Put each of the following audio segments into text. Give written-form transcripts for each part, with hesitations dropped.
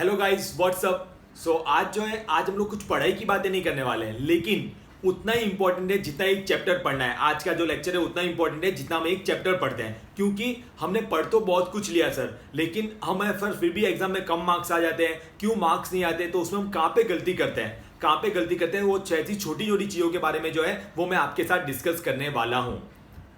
Hello guys what's up. सो आज आज हम लोग कुछ पढ़ाई की बातें नहीं करने वाले हैं, लेकिन उतना ही इंपॉर्टेंट है जितना एक चैप्टर पढ़ना है। आज का जो लेक्चर है उतना इंपॉर्टेंट है जितना हम एक चैप्टर पढ़ते हैं, क्योंकि हमने पढ़ तो बहुत कुछ लिया सर, लेकिन हमें फिर भी एग्जाम में कम मार्क्स आ जाते हैं। क्यों मार्क्स नहीं आते? तो उसमें हम कहाँ पे गलती करते हैं, वो ऐसी छोटी छोटी चीज़ों के बारे में जो है वो मैं आपके साथ डिस्कस करने वाला हूँ।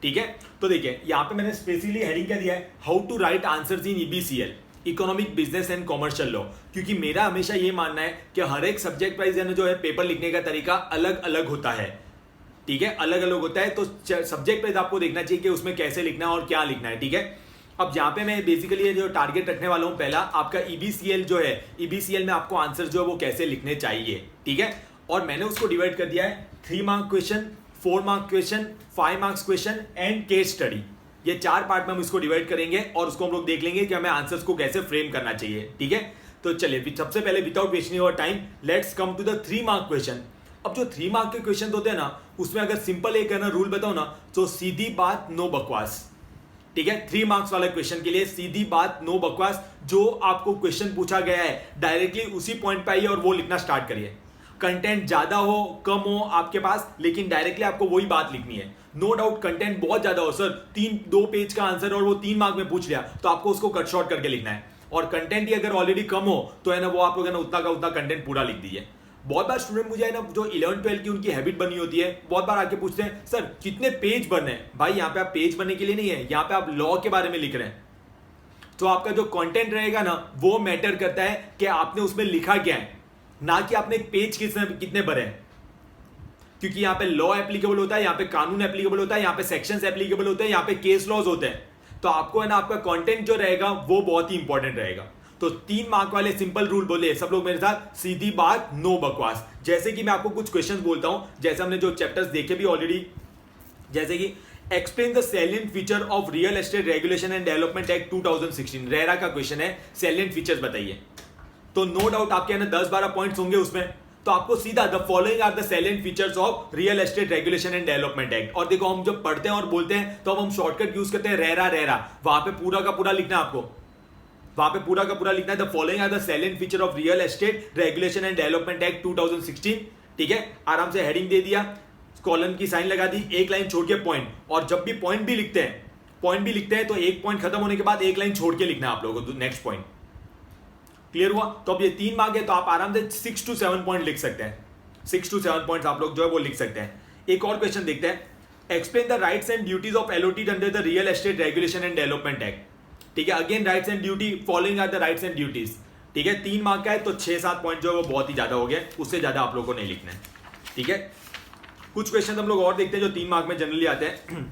ठीक है, तो देखिए यहाँ पे मैंने स्पेशली हेडिंग क्या दिया है, how to write answers in EBCL, economic business and commercial law. क्योंकि मेरा हमेशा ये मानना है कि हर एक सब्जेक्ट वाइज जो है पेपर लिखने का तरीका अलग अलग होता है। ठीक है, अलग अलग होता है, तो सब्जेक्ट वाइज आपको देखना चाहिए कि उसमें कैसे लिखना है और क्या लिखना है। ठीक है, अब यहाँ पे मैं बेसिकली जो टारगेट रखने वाला हूँ, पहला आपका ईबीसीएल जो है, ईबीसीएल में आपको आंसर जो है वो कैसे लिखने चाहिए। ठीक है, और मैंने उसको डिवाइड कर दिया है 3 mark question, 4 mark question, 5 marks question and case study. ये 4 पार्ट में हम इसको डिवाइड करेंगे और उसको हम लोग देख लेंगे कि हमें आंसर्स को कैसे फ्रेम करना चाहिए। ठीक है, तो चलिए सबसे पहले without wasting your time let's come to the 3 mark question. अब जो 3 मार्क के क्वेश्चन होते हैं ना, उसमें अगर सिंपल एक है ना रूल बताओ ना, तो सीधी बात नो बकवास। ठीक है, 3 मार्क्स वाला क्वेश्चन के लिए सीधी बात नो बकवास। जो आपको क्वेश्चन पूछा गया है डायरेक्टली उसी पॉइंट पे आइए और वो लिखना स्टार्ट करिए। कंटेंट ज्यादा हो कम हो आपके पास, लेकिन डायरेक्टली आपको वही बात लिखनी है। नो डाउट कंटेंट बहुत ज्यादा हो सर, 2 पेज का आंसर और वो 3 मार्क में पूछ लिया, तो आपको उसको कट शॉर्ट करके लिखना है। और कंटेंट ही अगर ऑलरेडी कम हो तो है ना, वो आप लोग है ना उतना का उतना कंटेंट पूरा लिख दीजिए। बहुत बार स्टूडेंट मुझे है ना, जो 11-12 की उनकी हैबिट बनी होती है, बहुत बार आके पूछते हैं सर कितने पेज भरने हैं। भाई यहाँ पे आप पेज भरने के लिए नहीं है, यहाँ पे आप लॉ के बारे में लिख रहे हैं। तो आपका जो कंटेंट रहेगा ना, वो मैटर करता है कि आपने उसमें लिखा क्या है, ना कि आपने एक पेज कितने भरे हैं। क्योंकि यहाँ पे लॉ एप्लीकेबल होता है, यहाँ पे कानून एप्लीकेबल होता है, यहाँ पे सेक्शंस एप्लीकेबल होते हैं, यहाँ पे केस लॉज होते हैं। तो आपको है ना आपका कंटेंट जो रहेगा वो बहुत ही इंपॉर्टेंट रहेगा। तो 3 मार्क वाले सिंपल रूल बोले सब लोग मेरे साथ, सीधी बात नो बकवास। जैसे कि मैं आपको कुछ क्वेश्चंस बोलता हूं, जैसे हमने जो चैप्टर्स देखे भी ऑलरेडी, जैसे कि explain the salient feature of real estate regulation and development act 2016। RERA का क्वेश्चन है, सैलिएंट फीचर्स बताइए। तो नो डाउट आपके ना 10-12 पॉइंट्स होंगे उसमें, तो आपको सीधा the following are the salient features of real estate regulation and development act. और देखो हम जब पढ़ते हैं और बोलते हैं तो अब हम शॉर्टकट यूज करते हैं रेरा रेरा, वहां पे पूरा का पूरा लिखना है आपको, वहां पे पूरा का पूरा लिखना है the following are the salient feature of real estate regulation and development act 2016। ठीक है, आराम से हेडिंग दे दिया, कॉलम की साइन लगा दी, एक लाइन छोड़ के पॉइंट। और जब भी पॉइंट भी लिखते हैं तो एक पॉइंट खत्म होने के बाद एक लाइन छोड़ के लिखना है आप लोगों को नेक्स्ट पॉइंट। क्लियर हुआ? तो अब ये 3 मार्क है, तो आप आराम से 6 to 7 पॉइंट लिख सकते हैं। 6 to 7 पॉइंट्स आप लोग जो है वो लिख सकते हैं। एक और क्वेश्चन देखते हैं, explain the rights and duties of allottee under the real estate regulation and development act. ठीक है, again rights and duty, following are the rights and duties. ठीक है, 3 मार्क का है तो 6-7 पॉइंट जो है वो बहुत ही ज्यादा हो गया, उससे ज्यादा आप लोग को नहीं लिखना है। ठीक है, कुछ क्वेश्चन हम लोग और देखते हैं जो 3 मार्क में जनरली आते हैं।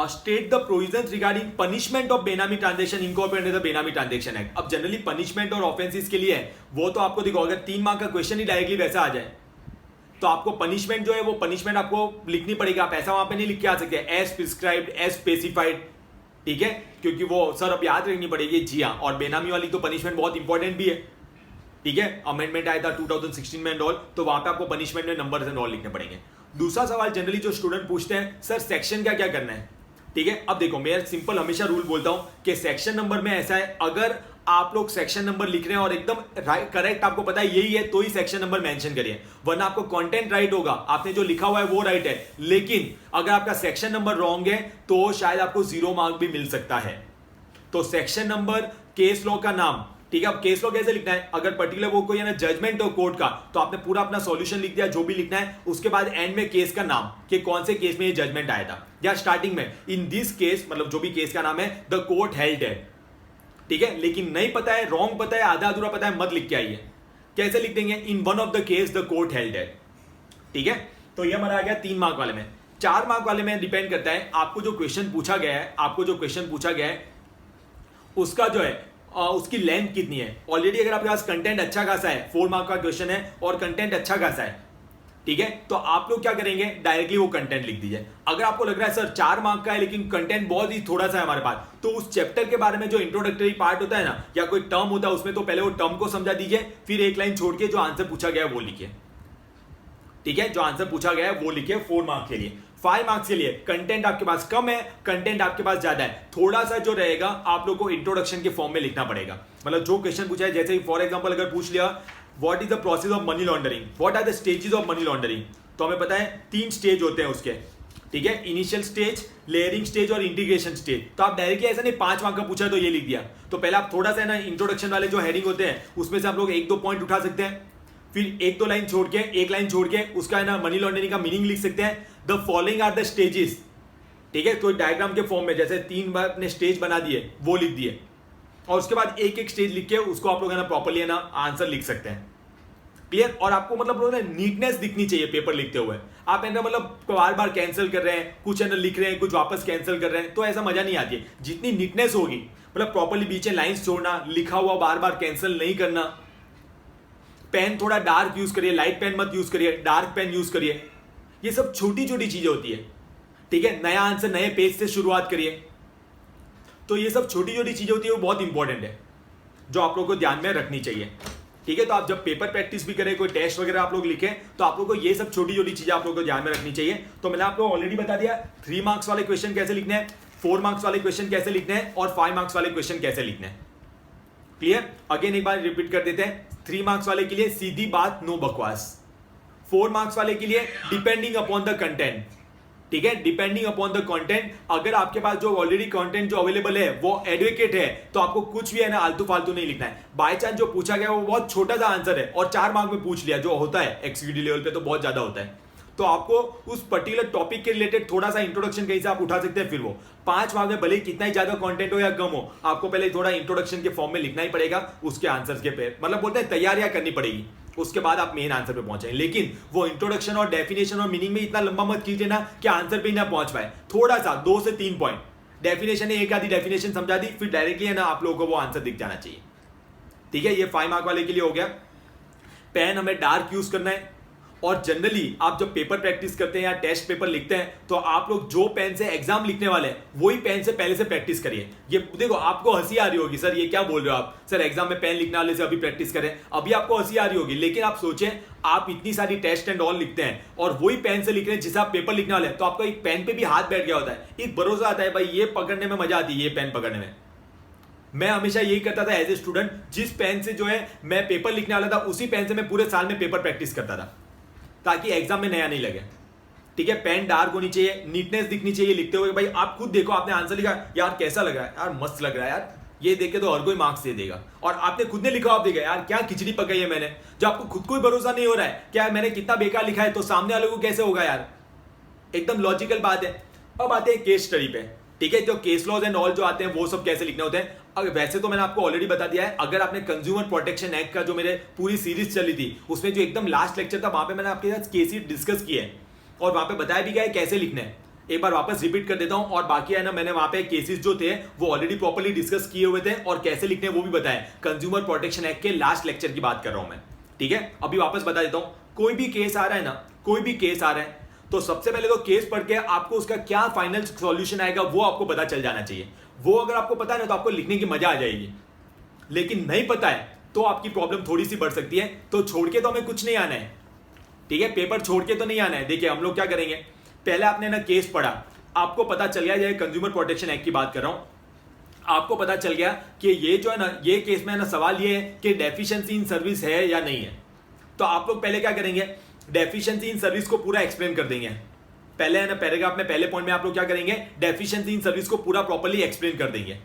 State the provisions regarding punishment of बेनामी ट्रांजेक्शन इनकॉर्पोरेटेड द बेनामी ट्रांजेक्शन एक्ट। अब जनरली पनिशमेंट और ऑफेंसेस के लिए है, वो तो आपको देखो, अगर 3 मार्क का क्वेश्चन ही डायरेक्टली वैसा आ जाए तो आपको पनिशमेंट जो है वो पनिशमेंट आपको लिखनी पड़ेगी। आप ऐसा वहां पे नहीं लिख के आ सकते एज प्रिस्क्राइब्ड, एज स्पेसिफाइड। ठीक है, क्योंकि वो सर अब याद रखनी पड़ेगी। जी हाँ, और बेनामी वाली तो पनिशमेंट बहुत इंपॉर्टेंट भी है। ठीक है, अमेंडमेंट आया था 2016 में एंड ऑल, तो वहां पे आपको पनिशमेंट में नंबर्स एंड ऑल लिखने पड़ेंगे। दूसरा सवाल जनरली जो स्टूडेंट पूछते हैं, सर सेक्शन का क्या करना है। ठीक है, अब देखो मैं सिंपल हमेशा रूल बोलता हूं कि सेक्शन नंबर में ऐसा है, अगर आप लोग सेक्शन नंबर लिख रहे हैं और एकदम करेक्ट आपको पता है यही है, तो ही सेक्शन नंबर मेंशन करिए, वरना आपको कंटेंट राइट होगा, आपने जो लिखा हुआ है वो राइट है, लेकिन अगर आपका सेक्शन नंबर रॉन्ग है तो शायद आपको 0 मार्क भी मिल सकता है। तो सेक्शन नंबर, केस लॉ का नाम। ठीक है, अब केस लॉ कैसे लिखना है, अगर पर्टिकुलर वो कोई है ना जजमेंट हो कोर्ट का, तो आपने पूरा अपना सॉल्यूशन लिख दिया जो भी लिखना है, उसके बाद एंड में केस का नाम कि कौन से केस में ये जजमेंट आया था, या स्टार्टिंग में इन दिस केस, मतलब जो भी केस का नाम है, द कोर्ट हेल्ड है। ठीक है, लेकिन नहीं पता है, रॉन्ग पता है, आधा अधूरा पता है, मत लिख के आइए। कैसे लिख देंगे, in one of the case the court held है। ठीक है, तो ये हमारा आ गया 3 मार्क वाले में। 4 मार्क वाले में डिपेंड करता है आपको जो क्वेश्चन पूछा गया है, उसका जो है उसकी लेंथ कितनी है। ऑलरेडी अगर आपके पास कंटेंट अच्छा खासा है, 4 मार्क का क्वेश्चन है और कंटेंट अच्छा खासा है, ठीक है, तो आप लोग क्या करेंगे, डायरेक्टली वो कंटेंट लिख दीजिए। अगर आपको लग रहा है सर 4 मार्क का है लेकिन कंटेंट बहुत ही थोड़ा सा है हमारे पास, तो उस चैप्टर के बारे में जो इंट्रोडक्टरी पार्ट होता है ना, या कोई टर्म होता है उसमें, तो पहले वो टर्म को समझा दीजिए, फिर एक लाइन छोड़ के जो आंसर पूछा गया है वो लिखिए। ठीक है, जो आंसर पूछा गया है वो लिखिए 4 मार्क के लिए। 5 मार्क्स के लिए कंटेंट आपके पास कम है, कंटेंट आपके पास ज्यादा है, थोड़ा सा जो रहेगा आप लोग को इंट्रोडक्शन के फॉर्म में लिखना पड़ेगा। मतलब जो क्वेश्चन पूछा है, जैसे फॉर एग्जांपल अगर पूछ लिया what is the process of money laundering, what are the stages of money laundering, तो हमें पता है 3 स्टेज होते हैं उसके, ठीक है, इनिशियल स्टेज, लेयरिंग स्टेज और इंटीग्रेशन स्टेज। तो आप डायरेक्टली ऐसा नहीं 5 मार्क का पूछा है तो ये लिख दिया, तो पहले आप थोड़ा सा ना इंट्रोडक्शन वाले जो हेडिंग होते हैं उसमें से आप लोग 1-2 पॉइंट उठा सकते हैं, फिर 1-2 लाइन छोड़ के, 1 लाइन छोड़ के उसका है ना मनी लॉन्ड्रिंग का मीनिंग लिख सकते हैं। The following are the stages, ठीक है, तो डायग्राम के फॉर्म में जैसे 3 बार अपने स्टेज बना दिए वो लिख दिए, और उसके बाद एक स्टेज लिख के उसको आप लोग है ना प्रॉपर्ली है ना आंसर लिख सकते हैं। क्लियर? और आपको मतलब नीटनेस दिखनी चाहिए पेपर लिखते हुए। आप है ना मतलब बार बार कैंसिल कर रहे हैं, कुछ है ना लिख रहे हैं, कुछ वापस कैंसिल कर रहे हैं, तो ऐसा मजा नहीं आती है। जितनी नीटनेस होगी, मतलब प्रॉपर्ली बीच में लाइंस छोड़ना, लिखा हुआ बार बार कैंसिल नहीं करना, पेन थोड़ा डार्क यूज करिए, लाइट पेन मत यूज करिए, डार्क पेन यूज करिए, ये सब छोटी छोटी चीजें होती है, ठीक है। नया आंसर नए पेज से शुरुआत करिए, तो ये सब छोटी छोटी चीजें होती है, वो बहुत इंपॉर्टेंट है जो आप लोग को ध्यान में रखनी चाहिए, ठीक है। तो आप जब पेपर प्रैक्टिस भी करें, कोई टेस्ट वगैरह आप लोग लिखें, तो आप लोग को ये सब छोटी छोटी चीजें आप लोग को ध्यान में रखनी चाहिए। तो मैंने आपको ऑलरेडी बता दिया 3 मार्क्स वाले क्वेश्चन कैसे लिखने हैं, 4 मार्क्स वाले क्वेश्चन कैसे लिखने हैं, और 5 मार्क्स वाले क्वेश्चन कैसे लिखने हैं। क्लियर? अगेन एक बार रिपीट कर देते हैं। 3 मार्क्स वाले के लिए सीधी बात, नो बकवास। 4 मार्क्स वाले के लिए डिपेंडिंग अपॉन द कंटेंट, ठीक है, डिपेंडिंग अपॉन द कंटेंट। अगर आपके पास जो ऑलरेडी कंटेंट जो अवेलेबल है वो एडवोकेट है, तो आपको कुछ भी है ना आलतू फालतू नहीं लिखना है। बाय चांस जो पूछा गया वो बहुत छोटा सा आंसर है और 4 मार्क में पूछ लिया, जो होता है एक्सक्यूटिव लेवल पे तो बहुत ज्यादा होता है, तो आपको उस पर्टिकुलर टॉपिक के रिलेटेड थोड़ा सा इंट्रोडक्शन कहीं से आप उठा सकते हैं। फिर वो 5 मार्क में भले ही कितना ही ज्यादा कंटेंट हो या कम हो, आपको पहले थोड़ा इंट्रोडक्शन के फॉर्म में लिखना ही पड़ेगा, उसके आंसर्स के पे मतलब बोलते हैं तैयारियां करनी पड़ेगी, उसके बाद आप मेन आंसर पे पहुंचे। लेकिन वो इंट्रोडक्शन और डेफिनेशन और मीनिंग में इतना लंबा मत कीजिए ना कि आंसर पे ही ना पहुंच पाए। थोड़ा सा 2 से 3 पॉइंट डेफिनेशन है, एक आधी डेफिनेशन समझा दी, फिर डायरेक्टली है ना आप लोगों को वो आंसर दिख जाना चाहिए, ठीक है। ये 5 मार्क वाले के लिए हो गया। पेन हमें डार्क यूज करना है, और जनरली आप जब पेपर प्रैक्टिस करते हैं या टेस्ट पेपर लिखते हैं, तो आप लोग जो पेन से एग्जाम लिखने वाले हैं वही पेन से पहले से प्रैक्टिस करिए। ये देखो आपको हंसी आ रही होगी, सर ये क्या बोल रहे हो आप, सर एग्जाम में पेन लिखने वाले से अभी प्रैक्टिस करें, अभी आपको हंसी आ रही होगी। लेकिन आप सोचें, आप इतनी सारी टेस्ट एंड ऑल लिखते हैं और वही पेन से लिख रहे हैं जिसे आप पेपर लिखने वाले हैं, तो आपका एक पेन पे भी हाथ बैठ गया होता है, एक भरोसा आता है भाई ये पकड़ने में मजा आती है, ये पेन पकड़ने में। मैं हमेशा यही करता था एज ए स्टूडेंट, जिस पेन से जो है मैं पेपर लिखने वाला था उसी पेन से मैं पूरे साल में पेपर प्रैक्टिस करता था, ताकि एग्जाम में नया नहीं लगे, ठीक है। पेन डार्क होनी चाहिए, नीटनेस दिखनी चाहिए लिखते हुए। भाई आप खुद देखो, आपने आंसर लिखा, यार कैसा लग रहा है, यार मस्त लग रहा है यार, ये देख के तो हर कोई मार्क्स दे देगा। और आपने खुद ने लिखा, आप देखा यार क्या खिचड़ी पकाई है मैंने, जब आपको खुद को ही भरोसा नहीं हो रहा है क्या मैंने कितना बेकार लिखा है, तो सामने वाले को कैसे होगा यार, एकदम लॉजिकल बात है। अब आते हैं केस स्टडी पे, ठीक है। जो केस लॉज एंड ऑल जो आते हैं वो सब कैसे लिखने होते हैं। अगर वैसे तो मैंने आपको ऑलरेडी बता दिया है, अगर आपने कंज्यूमर प्रोटेक्शन एक्ट का जो मेरे पूरी सीरीज चली थी उसमें जो एकदम लास्ट लेक्चर था, वहां पे मैंने आपके साथ केसेस डिस्कस किए हैं और वहां पे बताया भी गया है कैसे लिखना है। एक बार वापस रिपीट कर देता हूं, और बाकी है ना मैंने वहां पे केसेस जो थे वो ऑलरेडी प्रॉपर्ली डिस्कस किए हुए थे और कैसे लिखने वो भी बताया। कंज्यूमर प्रोटेक्शन एक्ट के लास्ट लेक्चर की बात कर रहा हूं मैं, ठीक है। अभी वापस बता देता हूं, कोई भी केस आ रहा है ना, कोई भी केस आ रहा है, तो सबसे पहले तो केस पढ़ के आपको उसका क्या फाइनल सॉल्यूशन आएगा वो आपको पता चल जाना चाहिए। वो अगर आपको पता है ना तो आपको लिखने की मजा आ जाएगी, लेकिन नहीं पता है तो आपकी प्रॉब्लम थोड़ी सी बढ़ सकती है। तो छोड़ के तो हमें कुछ नहीं आना है, ठीक है, पेपर छोड़ के तो नहीं आना है। देखिए हम लोग क्या करेंगे, पहले आपने ना केस पढ़ा, आपको पता चल गया, ये कंज्यूमर प्रोटेक्शन एक्ट की बात कर रहा हूं, आपको पता चल गया कि ये जो है ना, ये केस में ना सवाल ये है कि डेफिशिएंसी इन सर्विस है या नहीं है। तो आप लोग पहले क्या करेंगे, डेफिशिएंसी इन सर्विस को पूरा एक्सप्लेन कर देंगे। पहले है ना पैराग्राफ में, पहले पॉइंट में आप लोग क्या करेंगे, डेफिशिएंसी इन सर्विस को पूरा प्रॉपर्ली एक्सप्लेन कर देंगे।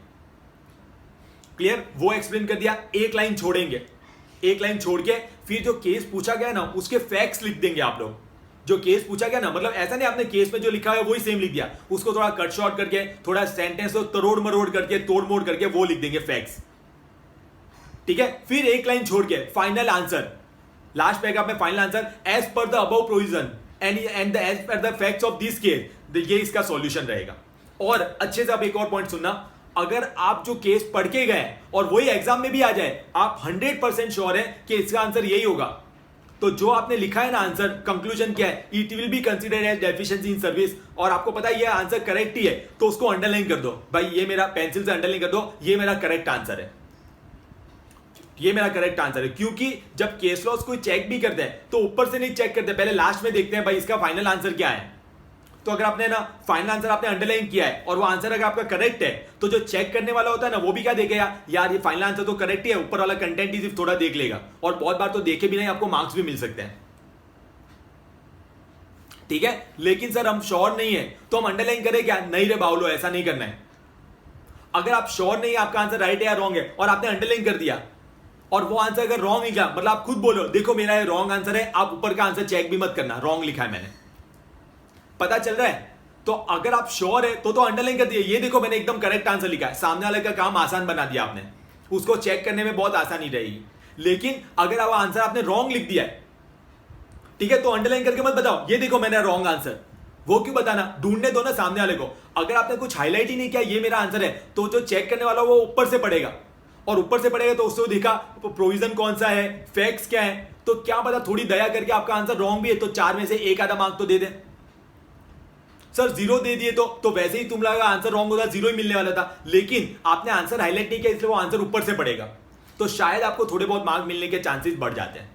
क्लियर? वो एक्सप्लेन कर दिया, एक लाइन छोड़ेंगे, एक लाइन छोड़ के फिर जो केस पूछा गया ना उसके फैक्ट्स लिख देंगे आप लोग। जो केस पूछा गया ना, मतलब ऐसा नहीं आपने केस में जो लिखा है वही सेम लिख दिया, उसको थोड़ा कट शॉर्ट करके, थोड़ा सेंटेंस को तरोड़ मरोड़ करके, तोड़ मोड़ करके वो लिख देंगे फैक्ट्स, ठीक है। फिर एक लाइन छोड़ के फाइनल आंसर, लास्ट पैराग्राफ में final answer, as per the above provision and as per the facts of this case, ये इसका सॉल्यूशन रहेगा। और अच्छे से आप एक और पॉइंट सुनना, अगर आप जो केस पढ़ के गए और वही एग्जाम में भी आ जाए, आप 100% श्योर है कि इसका आंसर यही होगा, तो जो आपने लिखा है ना आंसर, कंक्लूजन क्या है, it will be considered as deficiency in service, और आपको पता है ये आंसर करेक्ट ही है, तो उसको अंडरलाइन कर दो भाई, ये मेरा पेंसिल से अंडरलाइन कर दो, ये मेरा करेक्ट आंसर है, ये मेरा करेक्ट आंसर है। क्योंकि जब केस लॉस कोई चेक भी करते हैं तो ऊपर से नहीं चेक करते, पहले लास्ट में देखते हैं भाई इसका फाइनल आंसर क्या है। तो अगर आपने ना फाइनल आंसर आपने अंडरलाइन किया है और वो आंसर अगर आपका करेक्ट है तो जो चेक करने वाला होता है ना वो भी क्या देखेगा, यार ये फाइनल आंसर तो करेक्ट ही है, ऊपर वाला कंटेंट ही सिर्फ थोड़ा देख लेगा, और बहुत बार तो देखे भी नहीं आपको मार्क्स भी मिल सकते हैं। ठीक है, लेकिन सर हम श्योर नहीं है तो हम अंडरलाइन करें क्या? नहीं रे बाउलो, ऐसा नहीं करना है। अगर आप श्योर नहीं है आपका आंसर राइट है या रॉन्ग है और आपने अंडरलाइन कर दिया और वो आंसर अगर रॉन्ग निकला, मतलब आप खुद बोलो देखो मेरा ये रॉन्ग आंसर है, आप ऊपर का आंसर चेक भी मत करना, रॉन्ग लिखा है मैंने, पता चल रहा है? तो अगर आप श्योर है तो अंडरलाइन कर दिए, ये देखो मैंने एकदम करेक्ट आंसर लिखा है, सामने वाले का काम आसान बना दिया आपने, उसको चेक करने में बहुत आसानी रहेगी। लेकिन अगर आप आंसर आपने रॉन्ग लिख दिया है, ठीक है, तो अंडरलाइन करके मत बताओ ये देखो मैंने रॉन्ग आंसर, वो क्यों बताना, ढूंढने दो ना सामने वाले को। अगर आपने कुछ हाईलाइट ही नहीं किया ये मेरा आंसर है, तो जो चेक करने वाला वो ऊपर से पढ़ेगा, और ऊपर से पढ़ेगा तो उससे देखा प्रोविजन कौन सा है, फैक्ट्स क्या है, तो क्या पता थोड़ी दया करके आपका आंसर रॉन्ग भी है तो 4 में से एक आधा मार्क तो दे दे। सर 0 दे दिए तो वैसे ही तुम लगा आंसर रॉन्ग होगा, 0 ही मिलने वाला था, लेकिन आपने आंसर हाईलाइट नहीं किया इसलिए वो आंसर ऊपर से पड़ेगा, तो शायद आपको थोड़े बहुत मार्क मिलने के चांसेस बढ़ जाते हैं।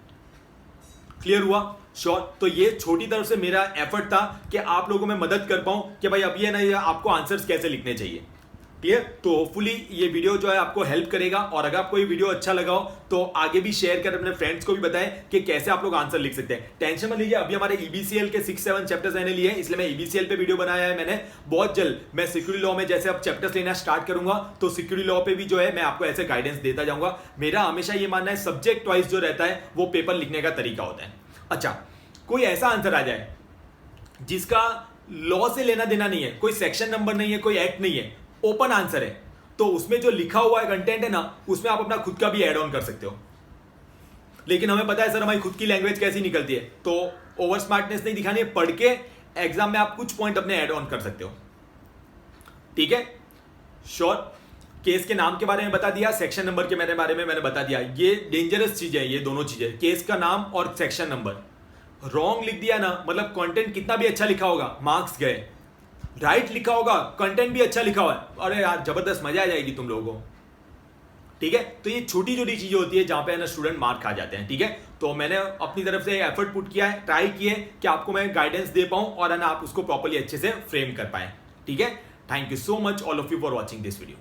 क्लियर हुआ? श्योर। तो ये छोटी तरफ से मेरा एफर्ट था कि आप लोगों में मदद कर पाऊं कि भाई अभी है ना ये आपको आंसर्स कैसे लिखने चाहिए। क्लियर? तो होपफुली ये वीडियो जो है आपको हेल्प करेगा, और अगर आपको ये वीडियो अच्छा लगा हो तो आगे भी शेयर कर अपने फ्रेंड्स को भी बताएं कि कैसे आप लोग आंसर लिख सकते हैं। टेंशन मत लीजिए, अभी हमारे ईबीसीएल के 6-7 चैप्टर्स आने लिए हैं, इसलिए मैं ईबीसीएल पे वीडियो बनाया है मैंने। बहुत जल्द मैं सिक्योरिटी लॉ में जैसे अब चैप्टर्स लेना स्टार्ट करूंगा तो सिक्योरिटी लॉ पे भी जो है मैं आपको ऐसे गाइडेंस देता जाऊंगा। मेरा हमेशा ये मानना है सब्जेक्ट वाइज जो रहता है वो पेपर लिखने का तरीका होता है। अच्छा, कोई ऐसा आंसर आ जाए जिसका लॉ से लेना देना नहीं है, कोई सेक्शन नंबर नहीं है, कोई एक्ट नहीं है, ओपन आंसर है, तो उसमें जो लिखा हुआ है कंटेंट है ना उसमें आप अपना खुद का भी ऐड ऑन कर सकते हो। लेकिन हमें पता है सर हमारी खुद की लैंग्वेज कैसी निकलती है, तो ओवर स्मार्टनेस नहीं दिखानी है, पढ़ के एग्जाम में आप कुछ पॉइंट अपने ऐड ऑन कर सकते हो। ठीक है? श्योर। केस के नाम के बारे में बता दिया, सेक्शन नंबर के मेरे बारे में मैंने बता दिया, ये डेंजरस चीज है, ये दोनों चीजें, केस का नाम और सेक्शन नंबर। रॉन्ग लिख दिया ना, मतलब कंटेंट कितना भी अच्छा लिखा होगा मार्क्स गए, राइट लिखा होगा कंटेंट भी अच्छा लिखा हुआ है, अरे यार जबरदस्त मजा आ जाएगी तुम लोगों को। ठीक है? तो ये छोटी छोटी चीजें होती है जहां पे ना स्टूडेंट मार्क खा जाते हैं। ठीक है? तो मैंने अपनी तरफ से एफर्ट पुट किया है, ट्राई किए कि आपको मैं गाइडेंस दे पाऊं और है ना आप उसको प्रॉपर्ली अच्छे से फ्रेम कर पाए। ठीक है? Thank you so much all of you for watching this video.